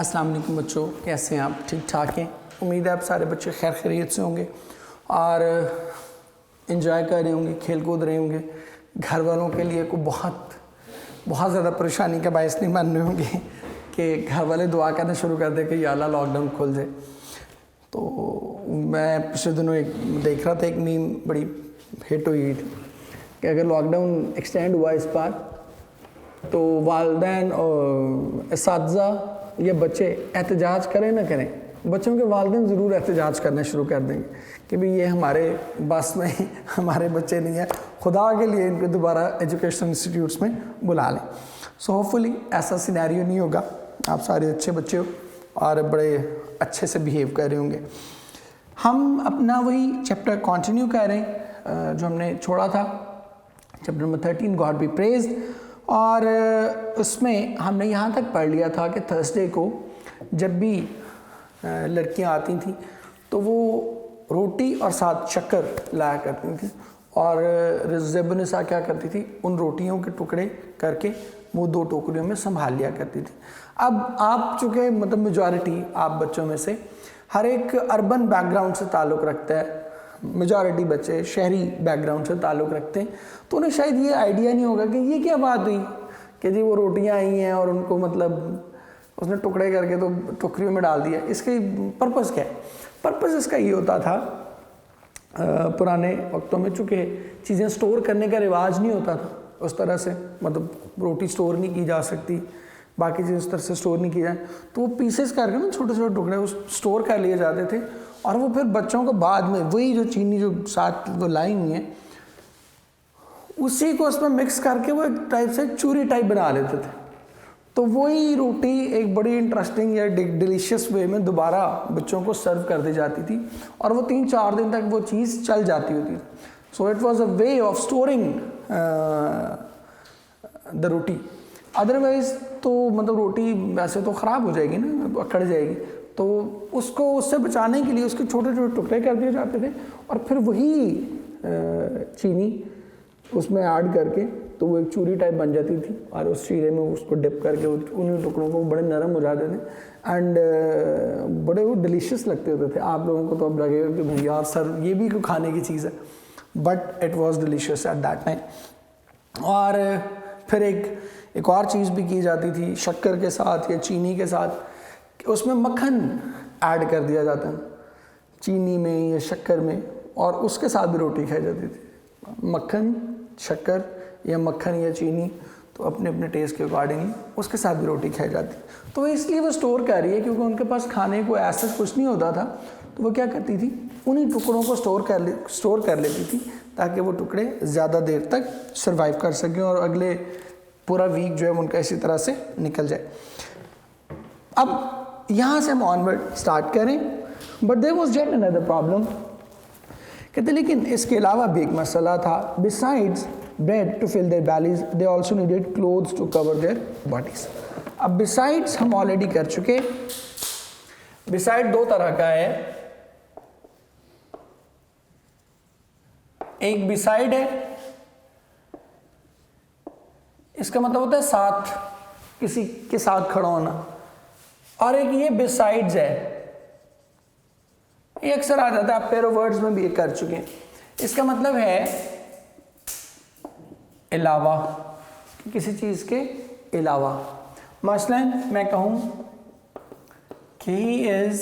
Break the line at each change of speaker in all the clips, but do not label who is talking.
अस्सलाम वालेकुम बच्चों, कैसे हैं आप? ठीक ठाक हैं? उम्मीद है आप सारे बच्चे खैर खैरियत से होंगे और इन्जॉय कर रहे होंगे, खेल कूद रहे होंगे। घर वालों के लिए को बहुत ज़्यादा परेशानी का बायस नहीं मान रहे होंगे कि घर वाले दुआ करना शुरू कर दे कि या अल्लाह लॉकडाउन खुल जाए। तो मैं पिछले दिनों एक देख रहा था, एक मीम बड़ी हिट हुई थी कि अगर लॉकडाउन एक्सटेंड हुआ इस बार तो वालिदैन और इसातिज़ा या बच्चे एहतजाज करें ना करें, बच्चों के वालिदैन ज़रूर एहतजाज करना शुरू कर देंगे कि भाई ये हमारे बस में हमारे बच्चे नहीं है, खुदा के लिए इनको दोबारा एजुकेशन इंस्टीट्यूट्स में बुला लें। सो होपफुली ऐसा सिनेरियो नहीं होगा, आप सारे अच्छे बच्चे हो और बड़े अच्छे से बिहेव कर रहे होंगे। हम अपना वही चैप्टर कंटिन्यू कर रहे हैं जो हमने छोड़ा था, chapter number 13 God B praised. और उसमें हमने यहाँ तक पढ़ लिया था कि थर्सडे को जब भी लड़कियाँ आती थी तो वो रोटी और साथ शक्कर लाया करती थी और ज़ेबुनिसा क्या करती थी, उन रोटियों के टुकड़े करके वो 2 टोकरियों में संभाल लिया करती थी। अब आप चूँकि मतलब मेजॉरिटी आप बच्चों में से हर एक अर्बन बैकग्राउंड से ताल्लुक़ रखता है, मेजॉरिटी बच्चे शहरी बैकग्राउंड से ताल्लुक़ रखते हैं, तो उन्हें शायद ये आइडिया नहीं होगा कि ये क्या बात हुई कि जी वो रोटियां आई हैं और उनको मतलब उसने टुकड़े करके तो टोकरियों में डाल दिया। इसके पर्पस क्या है? पर्पस इसका ये होता था, पुराने वक्तों में चूँकि चीज़ें स्टोर करने का रिवाज नहीं होता था उस तरह से, मतलब रोटी स्टोर नहीं की जा सकती, बाकी चीज़ उस तरह से स्टोर नहीं की जाए, तो वो पीसेस करके ना छोटे छोटे टुकड़े उस स्टोर कर लिए जाते थे और वो फिर बच्चों को बाद में वही जो चीनी जो साथ वो लाई हुई है उसी को उसमें मिक्स करके वो एक टाइप से चूरी टाइप बना लेते थे। तो वही रोटी एक बड़ी इंटरेस्टिंग या डिलीशियस वे में दोबारा बच्चों को सर्व कर दी जाती थी और वो 3-4 दिन तक वो चीज़ चल जाती होती थी। So it was a way of storing the roti. Otherwise तो मतलब रोटी वैसे तो ख़राब हो जाएगी ना, अकड़ जाएगी, तो उसको उससे बचाने के लिए उसके छोटे छोटे टुकड़े कर दिए जाते थे और फिर वही चीनी उसमें ऐड करके तो वो एक चूरी टाइप बन जाती थी और उस चीरे में उसको डिप करके उन्हीं टुकड़ों को बड़े नरम हो जाते थे एंड बड़े वो डिलीशियस लगते होते थे। आप लोगों को तो अब लगेगा कि भैया सर ये भी कोई खाने की चीज़ है, but it was delicious at that time. और फिर एक और चीज़ भी की जाती थी शक्कर के साथ या चीनी के साथ, उसमें मक्खन ऐड कर दिया जाता है चीनी में या शक्कर में और उसके साथ भी रोटी खाई जाती थी। मक्खन, शक्कर या मक्खन या चीनी तो अपने अपने टेस्ट के अकॉर्डिंगली उसके साथ भी रोटी खाई जाती। तो इसलिए वो स्टोर कर रही है क्योंकि उनके पास खाने को ऐसा कुछ नहीं होता था, तो वो क्या करती थी उन्हीं टुकड़ों को स्टोर कर लेती थी ताकि वो टुकड़े ज़्यादा देर तक सर्वाइव कर सकें और अगले पूरा वीक जो है उनका इसी तरह से निकल जाए। अब यहाँ से हम ऑनवर्ड स्टार्ट करें, but there was yet another problem. कहते लेकिन इसके अलावा भी एक मसला था, besides bread to fill their bellies they also needed clothes to cover their bodies. अब बिसाइड्स हम ऑलरेडी कर चुके। बिसाइड 2 तरह का है, एक बिसाइड है, इसका मतलब होता है साथ, किसी के साथ खड़ा होना, और एक ये बिसाइड्स है, ये अक्सर आ जाता है, आप पेयर ऑफ वर्ड्स में भी ये कर चुके हैं। इसका मतलब है अलावा, किसी चीज के अलावा। मसलन मैं कहूं कि he is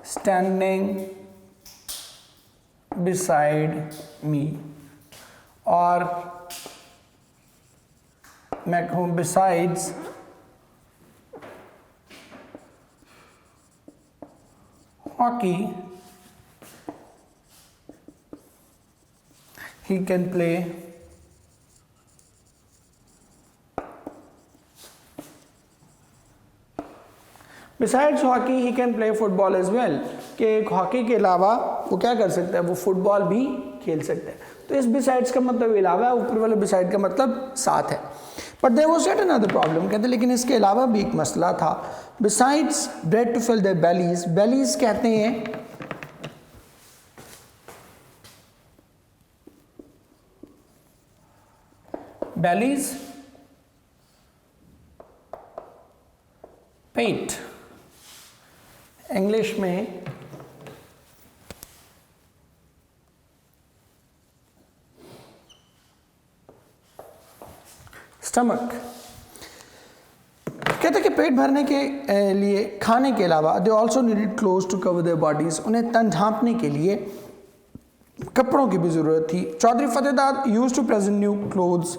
standing beside me, और मैं कहूं besides hockey he can play besides hockey he can play football as well, कि हॉकी के अलावा वो क्या कर सकता है, वो फुटबॉल भी खेल सकता है। तो इस बिसाइड्स का मतलब अलावा है, ऊपर वाले बिसाइड का मतलब साथ है। But there was yet another problem, कहते लेकिन इसके अलावा भी एक मसला था। Besides bread to fill their bellies, bellies कहते हैं bellies पेट इंग्लिश में स्टमक। कहते हैं कि पेट भरने के लिए खाने के अलावा they also needed clothes to cover their bodies, उन्हें तन ढांपने के लिए कपड़ों की भी ज़रूरत थी। Chaudhary Fatehdad used to present new clothes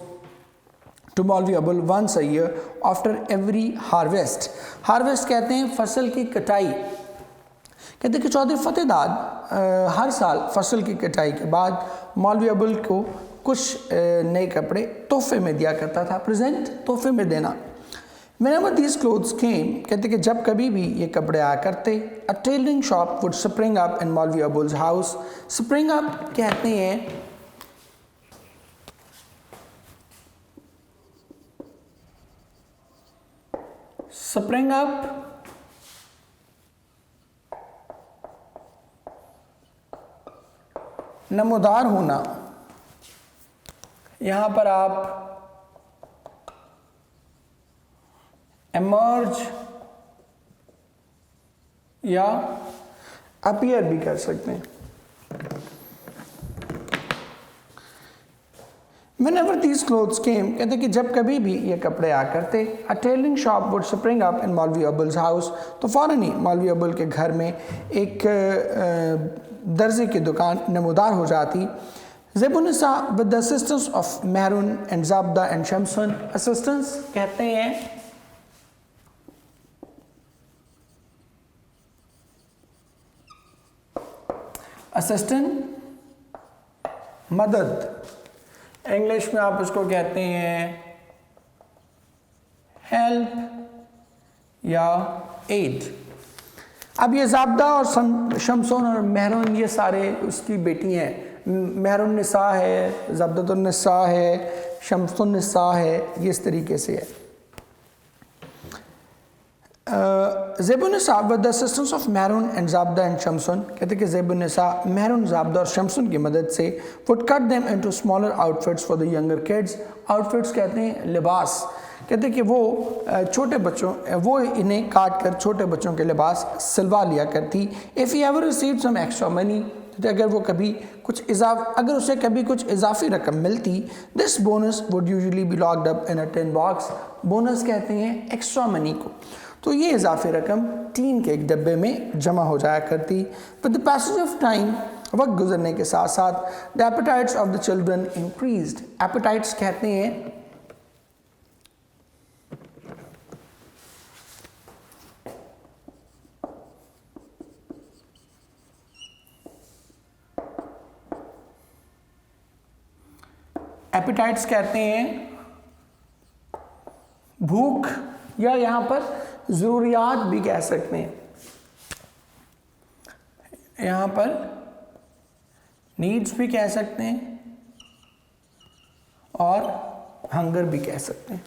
to Maulvi Abul once a year after every harvest. Harvest कहते हैं फसल की कटाई। कहते हैं कि चौधरी फतेहदाद हर साल फसल की कटाई के बाद मौलवी अबुल को कुछ नए कपड़े तोहफे में दिया करता था, प्रेजेंट तोहफे में देना। Whenever these clothes came, कहते कि जब कभी भी ये कपड़े आया करते, a tailoring shop would spring up in Maulvi Abul's house. Spring up कहते हैं spring up नमूदार होना। यहाँ पर आप emerge या appear भी कर सकते हैं। Whenever these clothes came, कहते कि जब कभी भी ये कपड़े आ करते, a tailoring shop would spring up in Maulvi Abul's house, तो फौरन ही मौलवी अबुल के घर में एक दर्जी की दुकान नमूदार हो जाती। ज़ेबुन्निसा with the assistance of Mehrun and Zabda and Shamsun, assistance कहते हैं असिस्टेंट, मदद। इंग्लिश में आप उसको कहते हैं हेल्प या एड। अब ये ज़ाब्दा और शमसून और मेहरून ये सारे उसकी बेटी हैं। मेहरून निसा है, ज़ाब्दतुन निसा है, शमसून निसा है, ये इस तरीके से है। Zebunnisa with the assistance of Mehrun and Zabda and Shamsoon, कहते कि ज़ेबुन्निसा मेहरून, ज़ाब्दा और शमसून की मदद से would cut them into smaller outfits for the younger kids. Outfits कहते हैं लिबास। कहते कि वो छोटे बच्चों वो इन्हें काट कर छोटे बच्चों के लिबास सिलवा लिया करती। If he ever received some extra money, तो अगर वो कभी अगर उसे कभी कुछ इजाफी रकम मिलती, this bonus would usually B locked up in a tin box. Bonus कहते हैं एक्स्ट्रा मनी को। तो ये इजाफी रकम टीन के एक डब्बे में जमा हो जाया करती। With the passage of time, वक्त गुजरने के साथ साथ the appetites of the children increased. Appetites कहते हैं भूख, या यहाँ पर ज़रूरियात भी कह सकते हैं। यहाँ पर नीड्स भी कह सकते हैं और हंगर भी कह सकते हैं।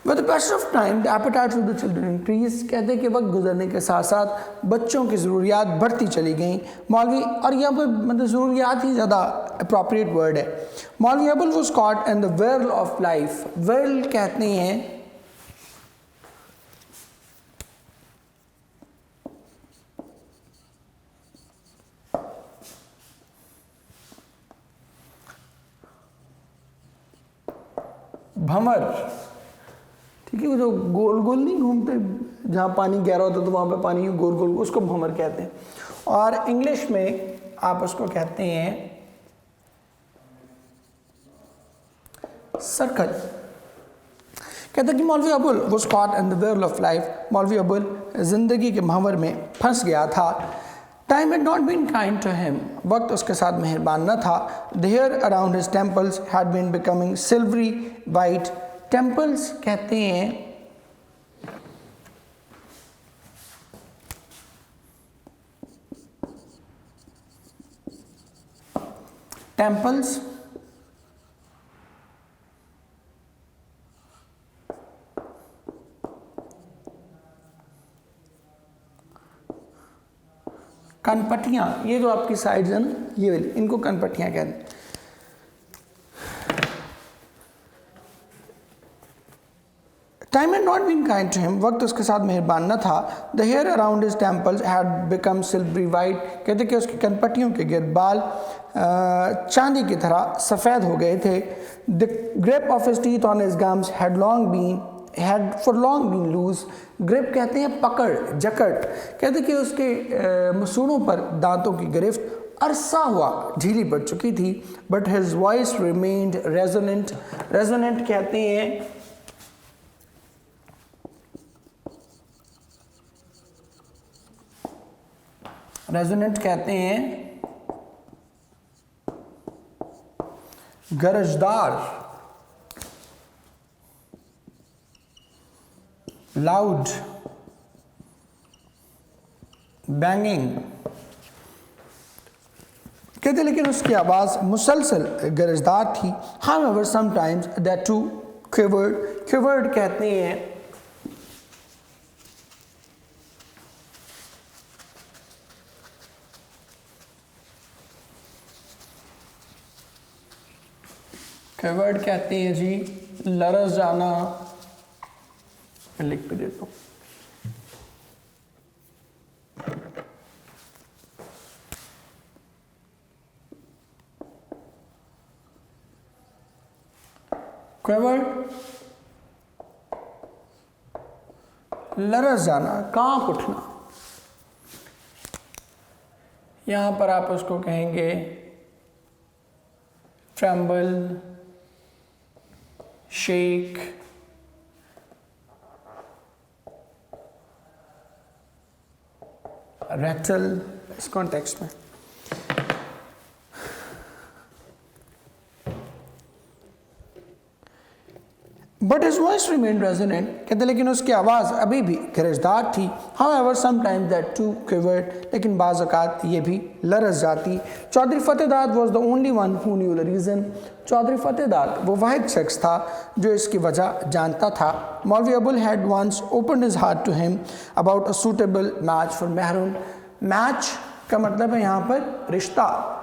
With the passage of time, the appetites of the children increased। कहते हैं कि वक्त गुजरने के साथ साथ बच्चों की ज़रूरियात बढ़ती चली गई। मौलवी, और यहाँ पर मतलब ज़रूरियात ही ज़्यादा अप्रोप्रिएट वर्ड है। मौलवी Abul was caught in the whirl of life। whirl कहते हैं भंवर। ठीक है, वो जो गोल गोल नहीं घूमते, जहाँ पानी गहरा होता है तो वहाँ पे पानी गोल गोल, उसको भंवर कहते हैं। और इंग्लिश में आप उसको कहते हैं सर्कल। कहते हैं कि मौलवी Abul was caught in the whirl of life। मौलवी अबुल जिंदगी के भंवर में फंस गया था। Time had not been kind to him। वक्त उसके साथ मेहरबान न था। The hair around his temples had been becoming silvery white। Temples कहते हैं टेम्पल्स कनपट्टियाँ, ये जो आपकी साइड्स हैं ना, ये वाली, इनको कनपट्टियाँ कहते हैं। Time had not been kind to him. वक्त उसके साथ मेहरबान न था. The hair around his temples had become silvery white. कहते कि उसकी कनपट्टियों के गिर्द बाल चांदी की तरह सफ़ेद हो गए थे. The grip of his teeth on his gums had for long been loose. Grip कहते हैं पकड़, जकड़. कहते कि उसके मसूड़ों पर दांतों की गिरफ्त अरसा हुआ ढीली पड़ चुकी थी. But his voice remained resonant. Resonant कहते हैं गरजदार, लाउड, बैंगिंग. कहते लेकिन उसकी आवाज़ मुसलसल गरजदार थी. However, sometimes that too quivered. Quivered कहते हैं quivered कहते हैं जी लरज़ जाना. लिख पे देता हूँ. quivered लरज़ जाना, कांप उठना. यहाँ पर आप उसको कहेंगे tremble, shake, rattle इस कॉन्टेक्स्ट में. But his voice remained resonant. कहते लेकिन उसकी आवाज़ अभी भी गरजदार थी. However, sometimes that too quivered. लेकिन बाज़ औक़ात ये भी लरज़ जाती. Chaudhary फतेहदाद was the only one who knew the reason. Chaudhary फतेहदाद वो वाहिद शख्स था जो इसकी वजह जानता था. मौलवी Abul had once opened his heart to him about a suitable match for maroon. Match का मतलब है यहाँ पर रिश्ता.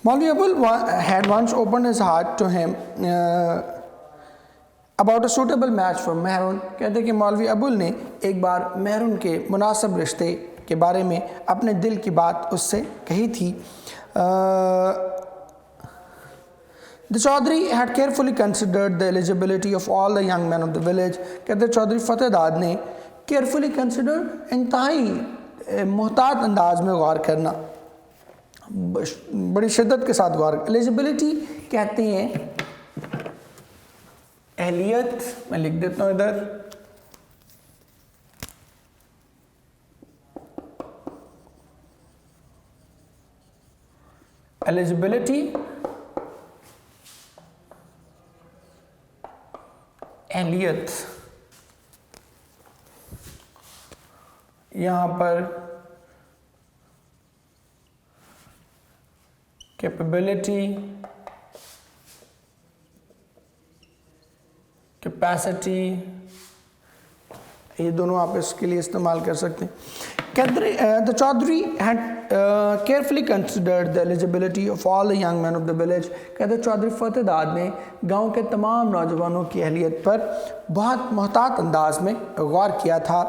Maulvi Abul had once opened his heart to him about a suitable match for maroon. कहते कि मौलवी अबुल ने एक बार मेहरून के मुनासिब रिश्ते के बारे में अपने दिल की बात उससे कही थी. The Chaudhry had carefully considered the eligibility of all the young men of the village. कहते चौधरी फतेहदाद ने carefully considered इंतहाई मोहतात अंदाज में गौर करना, बड़ी शिद्दत के साथ गौर. एलिजिबिलिटी कहते हैं अहलियत. मैं लिख देता हूँ इधर. एलिजिबिलिटी अहलियत. यहाँ पर कैपेबिलिटी, कैपेसिटी, ये दोनों आप इसके लिए इस्तेमाल कर सकते हैं. The Chaudhry had carefully considered the eligibility of all the young men of the village. कहते चौधरी फतेहदाद ने गांव के तमाम नौजवानों की अहलियत पर बहुत मोहतात अंदाज में गौर किया था.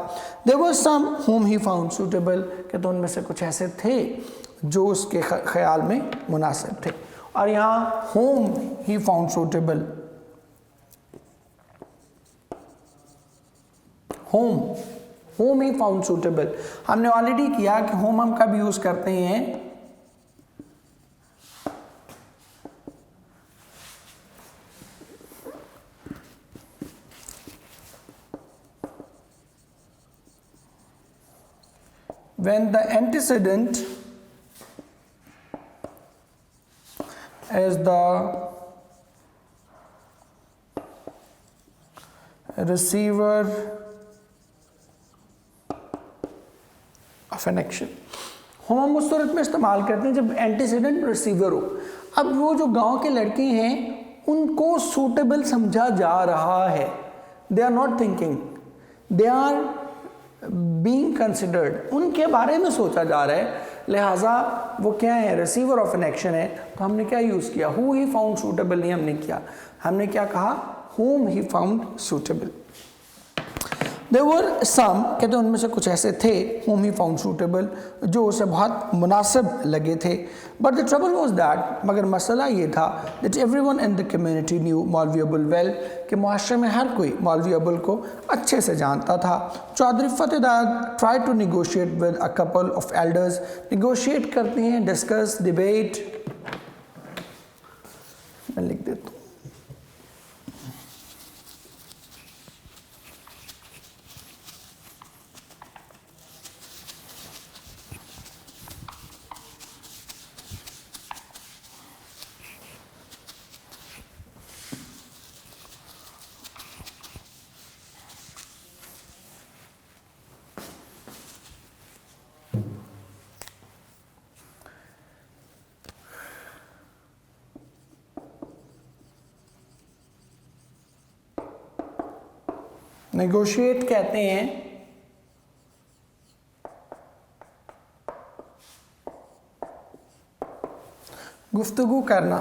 There were some whom he found suitable. कहते उनमें से कुछ ऐसे थे जो उसके ख्याल में मुनासिब थे. और यहाँ whom he found suitable, whom he found suitable. हमने ऑलरेडी किया कि whom हम कब यूज करते हैं. When the antecedent is the receiver of an action. हम उस सूरत में इस्तेमाल करते हैं जब एंटीसीडेंट रिसीवर हो. अब वो जो गांव के लड़के हैं उनको सूटेबल समझा जा रहा है. They are not thinking, they are being considered, उनके बारे में सोचा जा रहा है, लिहाजा वो क्या है, रिसीवर ऑफ एन एक्शन है। तो हमने क्या यूज़ किया, हु ही फाउंड सूटेबल नहीं हमने किया, हमने क्या कहा, whom he found suitable. There were some, कहते हैं उनमें से कुछ ऐसे थे whom he found suitable, जो उसे बहुत मुनासिब लगे थे। But the trouble was that, मगर मसला ये था that everyone in the community knew मौलवी अबुल well, कि मुआशरे में हर कोई मौलवी अबुल को अच्छे से जानता था। Chaudhary Fatehdad tried to negotiate with a couple of elders, negotiate करते हैं, discuss, debate, मैं लिख देता हूँ, नेगोशिएट कहते हैं गुफ्तगू करना,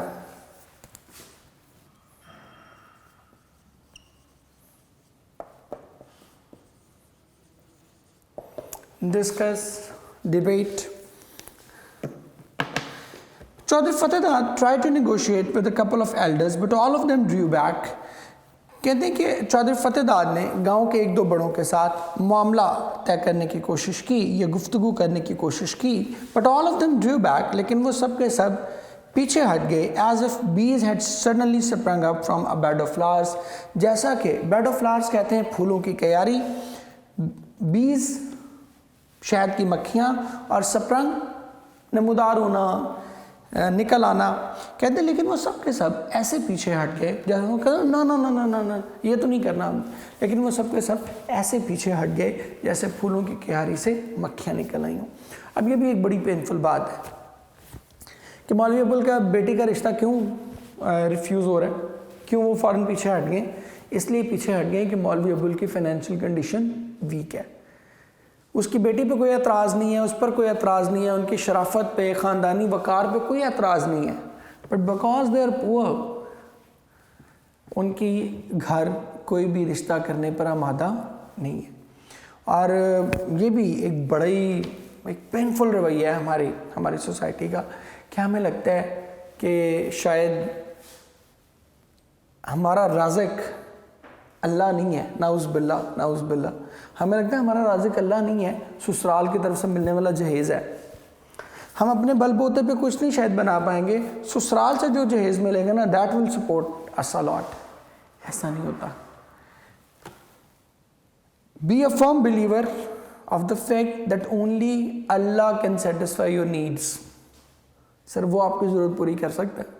discuss, debate. Chaudhary Fatehdad tried to negotiate with a couple of elders but all of them drew back। कहते हैं कि चौधरी फतेहदाद ने गांव के एक दो बड़ों के साथ मामला तय करने की कोशिश की या गुफ्तगू करने की कोशिश की, but all of them Drew back, लेकिन वो सब के सब पीछे हट गए। एज इफ बीज had suddenly sprung up from a bed of flowers, जैसा कि बेड ऑफ फ्लावर्स कहते हैं फूलों की क्यारी, बीज शहद की मक्खियाँ, और स्प्रंग नमूदार होना, निकल आना। कहते लेकिन वो सब के सब ऐसे पीछे हट गए जैसे वो कहते ना ना ना ना ना ना ये तो नहीं करना, लेकिन वो सब के सब ऐसे पीछे हट गए जैसे फूलों की क्यारी से मक्खियाँ निकल आई हों। अब ये भी एक बड़ी पेनफुल बात है कि मौलवी अबुल का बेटी का रिश्ता क्यों रिफ्यूज़ हो रहा है, क्यों वो फ़ौरन पीछे हट गए। इसलिए पीछे हट गए कि मौलवी अबुल की फ़ाइनेंशियल कंडीशन वीक है, उसकी बेटी पे कोई एतराज़ नहीं है, उस पर कोई एतराज़ नहीं है, उनकी शराफत पे, ख़ानदानी वक़ार पे कोई एतराज़ नहीं है, but because they are poor, उनकी घर कोई भी रिश्ता करने पर आमादा नहीं है। और ये भी एक बड़ा ही एक पेनफुल रवैया है हमारी सोसाइटी का, कि हमें लगता है कि शायद हमारा राज़िक अल्लाह नहीं है, नाउज़ बिल्ला। हमें लगता है हमारा राज़िक अल्लाह नहीं है, ससुराल की तरफ से मिलने वाला जहेज़ है। हम अपने बलबूते पे कुछ नहीं शायद बना पाएंगे, ससुराल से जो जहेज़ मिलेगा ना, that will support us a lot. ऐसा नहीं होता। Be a firm believer of the fact that only Allah can satisfy your needs. Sir वो आपकी ज़रूरत पूरी कर सकता है।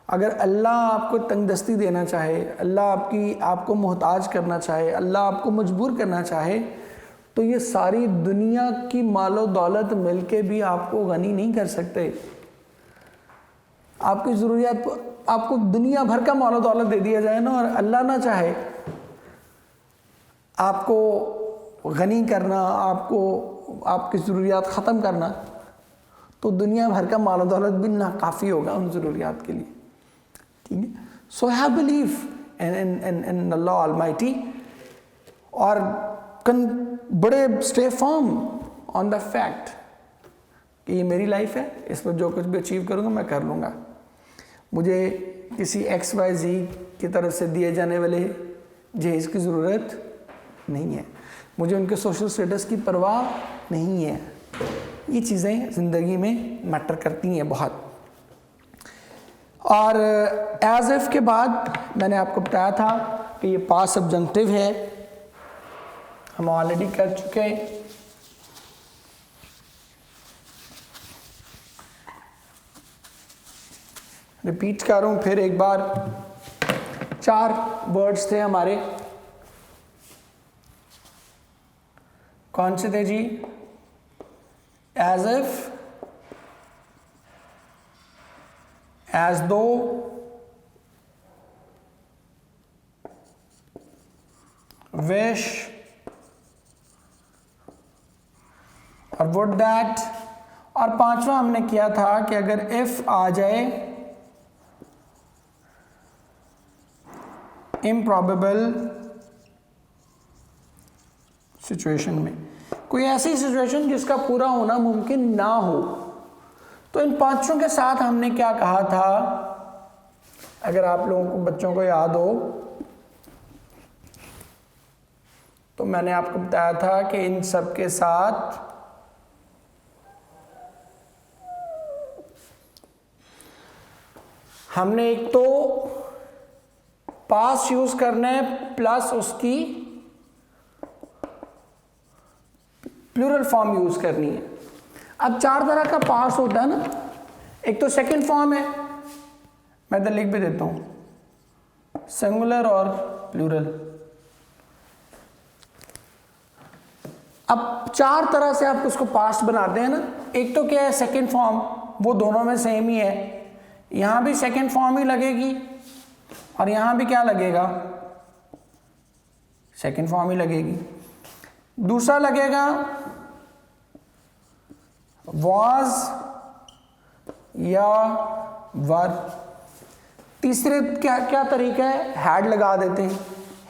अगर अल्लाह आपको तंगदस्ती देना चाहे, अल्लाह आपको मोहताज करना चाहे, अल्लाह आपको मजबूर करना चाहे, तो ये सारी दुनिया की मालो दौलत मिलके भी आपको गनी नहीं कर सकते। आपकी ज़रूरियात, आपको दुनिया भर का मालो दौलत दे दिया जाए ना, और अल्लाह ना चाहे आपको गनी करना, आपको आपकी ज़रूरियात ख़त्म करना, तो दुनिया भर का मालो दौलत भी नाकाफ़ी होगा उन ज़रूरियात के लिए। ठीक है, so have believe in Allah almighty, और बड़े stay firm on the fact कि ये मेरी लाइफ है, इस पर जो कुछ भी अचीव करूँगा मैं कर लूँगा। मुझे किसी XYZ की तरफ से दिए जाने वाले जहेज़ की ज़रूरत नहीं है, मुझे उनके सोशल स्टेटस की परवाह नहीं है। ये चीज़ें ज़िंदगी में मैटर करती हैं बहुत। और एज इफ के बाद मैंने आपको बताया था कि ये पास्ट सब्जंक्टिव है, हम ऑलरेडी कर चुके हैं। रिपीट कर रहा हूँ फिर एक बार। 4 वर्ड्स थे हमारे, कौन से थे जी? As if, as though, wish, और वुड दैट, और पांचवा हमने किया था कि अगर इफ आ जाए इम्प्रॉबेबल सिचुएशन में, कोई ऐसी सिचुएशन जिसका पूरा होना मुमकिन ना हो, तो इन पांचों के साथ हमने क्या कहा था, अगर आप लोगों को बच्चों को याद हो तो मैंने आपको बताया था कि इन सब के साथ हमने एक तो पास यूज करना है प्लस उसकी प्लूरल फॉर्म यूज करनी है। अब चार तरह का पास होता है ना, एक तो सेकंड फॉर्म है, मैं तो लिख भी देता हूं सिंगुलर और प्लूरल। अब चार तरह से आप उसको पास्ट बनाते हैं ना, एक तो क्या है सेकंड फॉर्म, वो दोनों में सेम ही है, यहां भी सेकंड फॉर्म ही लगेगी और यहां भी क्या लगेगा, सेकंड फॉर्म ही लगेगी। दूसरा लगेगा was या वर। तीसरे क्या क्या तरीका है, हैड लगा देते हैं।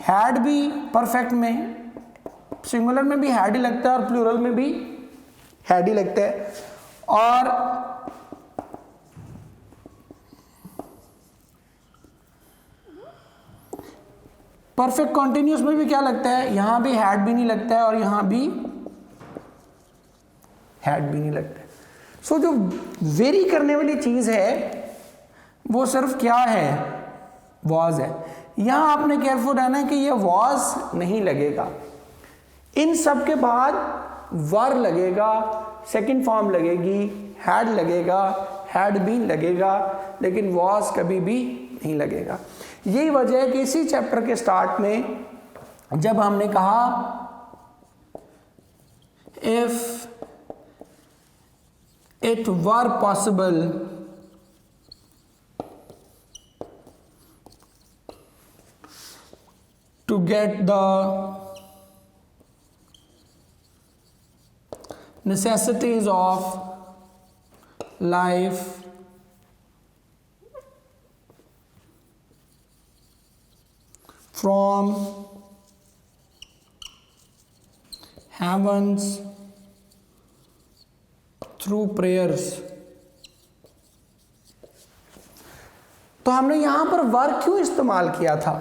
हैड भी परफेक्ट में, सिंगुलर में भी हैड ही लगता है और प्लूरल में भी हैड ही लगता है, और परफेक्ट कॉन्टिन्यूस में भी क्या लगता है, यहां भी हैड भी नहीं लगता है और यहां भी हैड भी नहीं लगता है। सो जो वेरी करने वाली चीज है वो सिर्फ क्या है, वॉज है। यहां आपने केयरफुल रहना है कि ये वॉज नहीं लगेगा, इन सब के बाद वर लगेगा, सेकंड फॉर्म लगेगी, हैड लगेगा, हैड बीन लगेगा, लेकिन वॉज कभी भी नहीं लगेगा। यही वजह है कि इसी चैप्टर के स्टार्ट में जब हमने कहा if it were possible to get the necessities of life from heavens through prayers। तो हमने यहां पर वर क्यों इस्तेमाल किया था,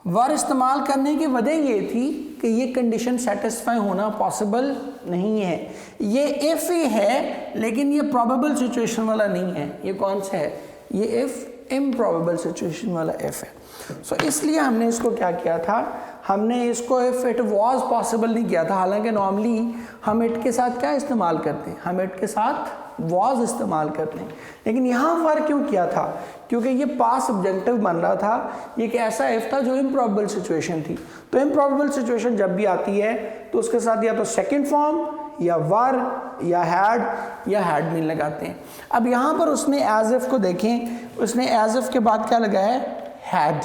वर इस्तेमाल करने की वजह ये थी कि ये कंडीशन सेटिस्फाई होना पॉसिबल नहीं है। ये इफ ही है लेकिन ये प्रोबेबल सिचुएशन वाला नहीं है। ये कौन सा है, ये इफ इम्प्रॉबेबल सिचुएशन वाला इफ है। सो इसलिए हमने इसको क्या किया था, हमने इसको इफ इट वाज पॉसिबल नहीं किया था। हालांकि नॉर्मली हम इट के साथ क्या इस्तेमाल करते हैं, हम इट के साथ वाज इस्तेमाल करते हैं, लेकिन यहाँ वर क्यों किया था, क्योंकि ये पास ऑब्जेक्टिव बन रहा था। ये एक ऐसा इफ था जो इम्प्रॉबेबल सिचुएशन थी। तो इम्प्रॉबेबल सिचुएशन जब भी आती है तो उसके साथ या तो सेकंड फॉर्म या वर या हैड बीन लगाते हैं। अब यहाँ पर उसने एज इफ को देखें, उसने एज इफ के बाद क्या लगाया है, हैड।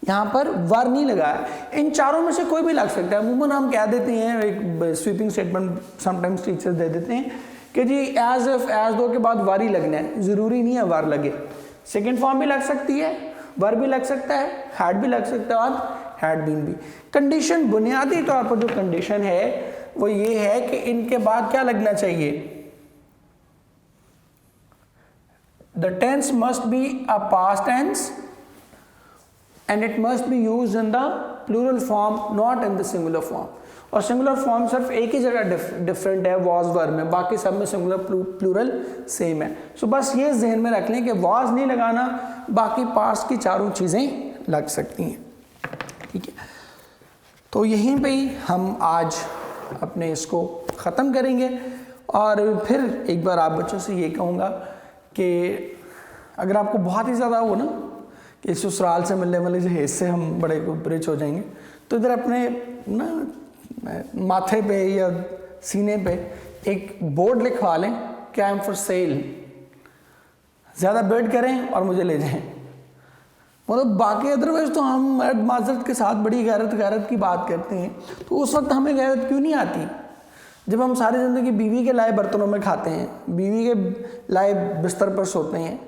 यहाँ पर वर नहीं लगाया। इन चारों में से कोई भी लग सकता है। अमूमन हम कह देते हैं, एक sweeping statement sometimes teachers they देते हैं कि जी एज इफ एज दो के बाद वर ही लगना है। ज़रूरी नहीं है वर लगे, सेकेंड फॉर्म भी लग सकती है, वर भी लग सकता है, हैड भी लग सकता है और हैड बीन भी। कंडीशन बुनियादी तौर पर जो कंडीशन है वो ये है कि इनके बाद क्या लगना चाहिए, the tense must be a past tense and it must be used in the plural form, not in the singular form। और सिंगुलर फॉर्म सिर्फ एक ही जगह डिफरेंट है, वॉज वर में, बाकी सब में सिंगुलर प्लूरल सेम है। सो बस ये जहन में रख लें कि वॉज नहीं लगाना, बाकी पास्ट की चारों चीज़ें लग सकती हैं। ठीक है, तो यहीं पे ही हम आज अपने इसको ख़त्म करेंगे। और फिर एक बार आप बच्चों से ये कहूँगा कि अगर आपको बहुत ही ज़्यादा हो ना कि ससुराल से मिलने वाले जो हिस्से हम बड़े रिच हो जाएंगे, तो इधर अपने ना माथे पे या सीने पे एक बोर्ड लिखवा लें कि आई एम फॉर सेल। ज़्यादा बेड करें और मुझे ले जाएं। मतलब बाकी अदरवाइज तो हम माजरत के साथ बड़ी गैरत की बात करते हैं, तो उस वक्त हमें गैरत क्यों नहीं आती जब हम सारी ज़िंदगी बीवी के लाए बर्तनों में खाते हैं, बीवी के लाए बिस्तर पर सोते हैं,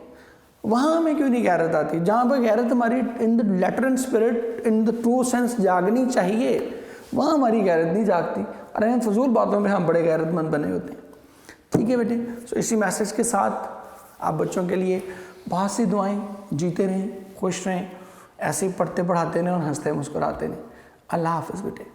वहाँ हमें क्यों नहीं गैरत आती? जहाँ पर गैरत हमारी in the letter and spirit, in the true sense जागनी चाहिए, वहाँ हमारी गैरत नहीं जागती और इन फजूल बातों में हम बड़े गैरतमंद बने होते हैं। ठीक है बेटे, तो इसी मैसेज के साथ आप बच्चों के लिए बहुत सी दुआएं, जीते रहें, खुश रहें, ऐसे ही पढ़ते पढ़ाते रहें और हंसते मुस्कुराते रहें। अल्लाह हाफ़िज़ बेटे।